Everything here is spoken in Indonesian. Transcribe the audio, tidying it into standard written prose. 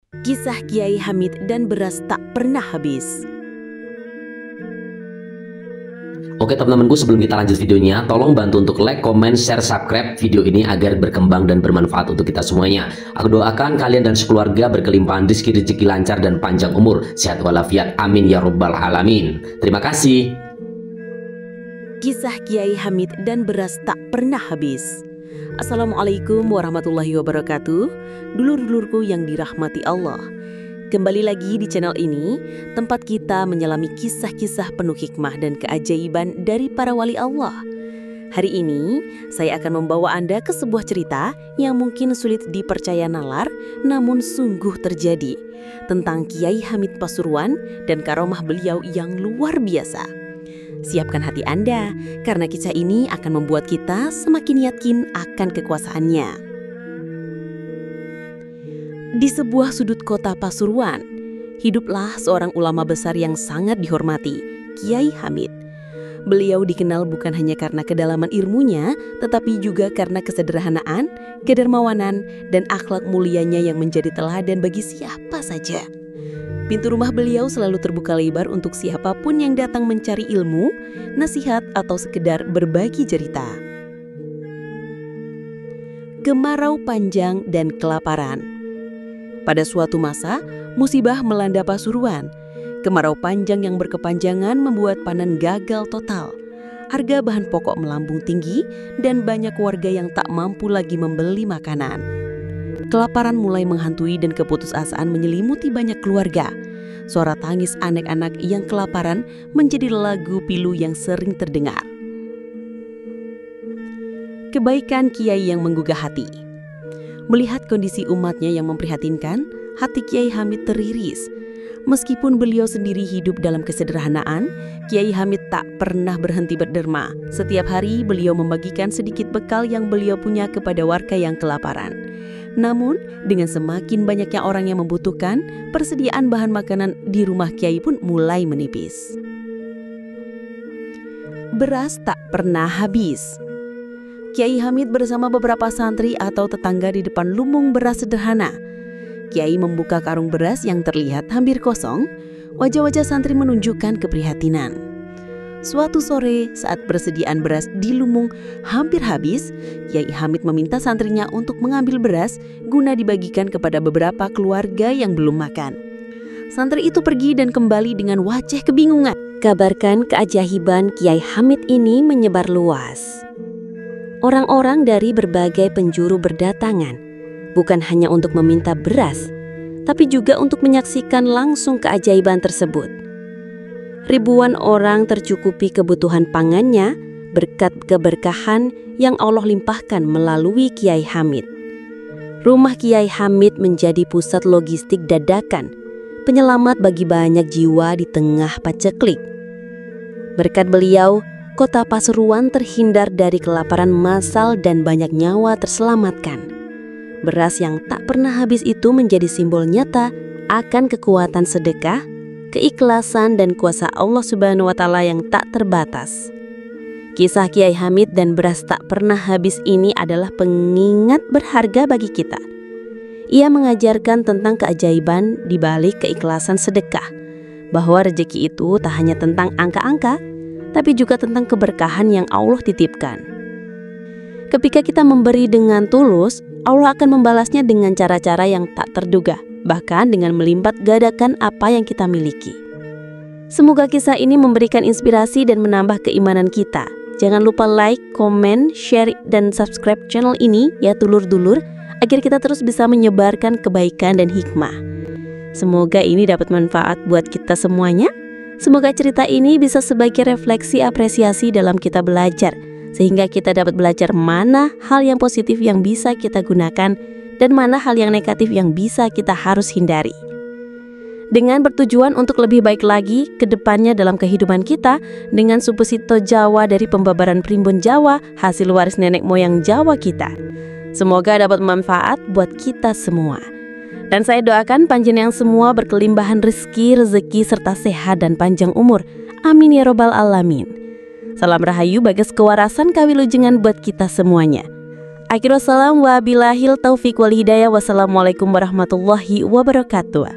Kisah Kiai Hamid dan beras tak pernah habis. Oke teman-temanku, sebelum kita lanjut videonya, tolong bantu untuk like, comment, share, subscribe video ini agar berkembang dan bermanfaat untuk kita semuanya. Aku doakan kalian dan sekeluarga berkelimpahan rezeki lancar dan panjang umur, sehat walafiat, amin ya rabbal alamin. Terima kasih. Kisah Kiai Hamid dan beras tak pernah habis. Assalamualaikum warahmatullahi wabarakatuh. Dulur-dulurku yang dirahmati Allah, kembali lagi di channel ini, tempat kita menyelami kisah-kisah penuh hikmah dan keajaiban dari para wali Allah. Hari ini, saya akan membawa Anda ke sebuah cerita yang mungkin sulit dipercaya nalar, namun sungguh terjadi, tentang Kiai Hamid Pasuruan dan karomah beliau yang luar biasa. Siapkan hati Anda, karena kisah ini akan membuat kita semakin yakin akan kekuasaannya. Di sebuah sudut kota Pasuruan, hiduplah seorang ulama besar yang sangat dihormati, Kiai Hamid. Beliau dikenal bukan hanya karena kedalaman ilmunya, tetapi juga karena kesederhanaan, kedermawanan, dan akhlak mulianya yang menjadi teladan bagi siapa saja. Pintu rumah beliau selalu terbuka lebar untuk siapapun yang datang mencari ilmu, nasihat, atau sekedar berbagi cerita. Kemarau panjang dan kelaparan. Pada suatu masa, musibah melanda Pasuruan. Kemarau panjang yang berkepanjangan membuat panen gagal total. Harga bahan pokok melambung tinggi dan banyak warga yang tak mampu lagi membeli makanan. Kelaparan mulai menghantui dan keputusasaan menyelimuti banyak keluarga. Suara tangis anak-anak yang kelaparan menjadi lagu pilu yang sering terdengar. Kebaikan Kiai yang menggugah hati. Melihat kondisi umatnya yang memprihatinkan, hati Kiai Hamid teriris. Meskipun beliau sendiri hidup dalam kesederhanaan, Kiai Hamid tak pernah berhenti berderma. Setiap hari beliau membagikan sedikit bekal yang beliau punya kepada warga yang kelaparan. Namun, dengan semakin banyaknya orang yang membutuhkan, persediaan bahan makanan di rumah Kiai pun mulai menipis. Beras tak pernah habis. Kiai Hamid bersama beberapa santri atau tetangga di depan lumbung beras sederhana. Kiai membuka karung beras yang terlihat hampir kosong. Wajah-wajah santri menunjukkan keprihatinan. Suatu sore, saat persediaan beras di lumbung hampir habis, Kiai Hamid meminta santrinya untuk mengambil beras guna dibagikan kepada beberapa keluarga yang belum makan. Santri itu pergi dan kembali dengan wajah kebingungan. Kabarkan keajaiban Kiai Hamid ini menyebar luas. Orang-orang dari berbagai penjuru berdatangan, bukan hanya untuk meminta beras, tapi juga untuk menyaksikan langsung keajaiban tersebut. Ribuan orang tercukupi kebutuhan pangannya berkat keberkahan yang Allah limpahkan melalui Kiai Hamid. Rumah Kiai Hamid menjadi pusat logistik dadakan, penyelamat bagi banyak jiwa di tengah paceklik. Berkat beliau, kota Pasuruan terhindar dari kelaparan massal dan banyak nyawa terselamatkan. Beras yang tak pernah habis itu menjadi simbol nyata akan kekuatan sedekah, keikhlasan dan kuasa Allah Subhanahu wa Ta'ala yang tak terbatas. Kisah Kiai Hamid dan beras tak pernah habis ini adalah pengingat berharga bagi kita. Ia mengajarkan tentang keajaiban di balik keikhlasan sedekah, bahwa rezeki itu tak hanya tentang angka-angka, tapi juga tentang keberkahan yang Allah titipkan. Ketika kita memberi dengan tulus, Allah akan membalasnya dengan cara-cara yang tak terduga, bahkan dengan melipat gandakan apa yang kita miliki. Semoga kisah ini memberikan inspirasi dan menambah keimanan kita. Jangan lupa like, komen, share, dan subscribe channel ini ya dulur-dulur, agar kita terus bisa menyebarkan kebaikan dan hikmah. Semoga ini dapat manfaat buat kita semuanya. Semoga cerita ini bisa sebagai refleksi apresiasi dalam kita belajar, sehingga kita dapat belajar mana hal yang positif yang bisa kita gunakan dan mana hal yang negatif yang bisa kita harus hindari. Dengan bertujuan untuk lebih baik lagi ke depannya dalam kehidupan kita, dengan Supusito Jawa dari pembabaran Primbon Jawa, hasil waris nenek moyang Jawa kita. Semoga dapat manfaat buat kita semua. Dan saya doakan panjenengan semua berkelimbahan rezeki, serta sehat dan panjang umur. Amin ya robbal alamin. Salam rahayu bagas kewarasan kawilujengan buat kita semuanya. Akhirul salam wa bilahil taufiq wal hidayah. Wassalamualaikum warahmatullahi wabarakatuh.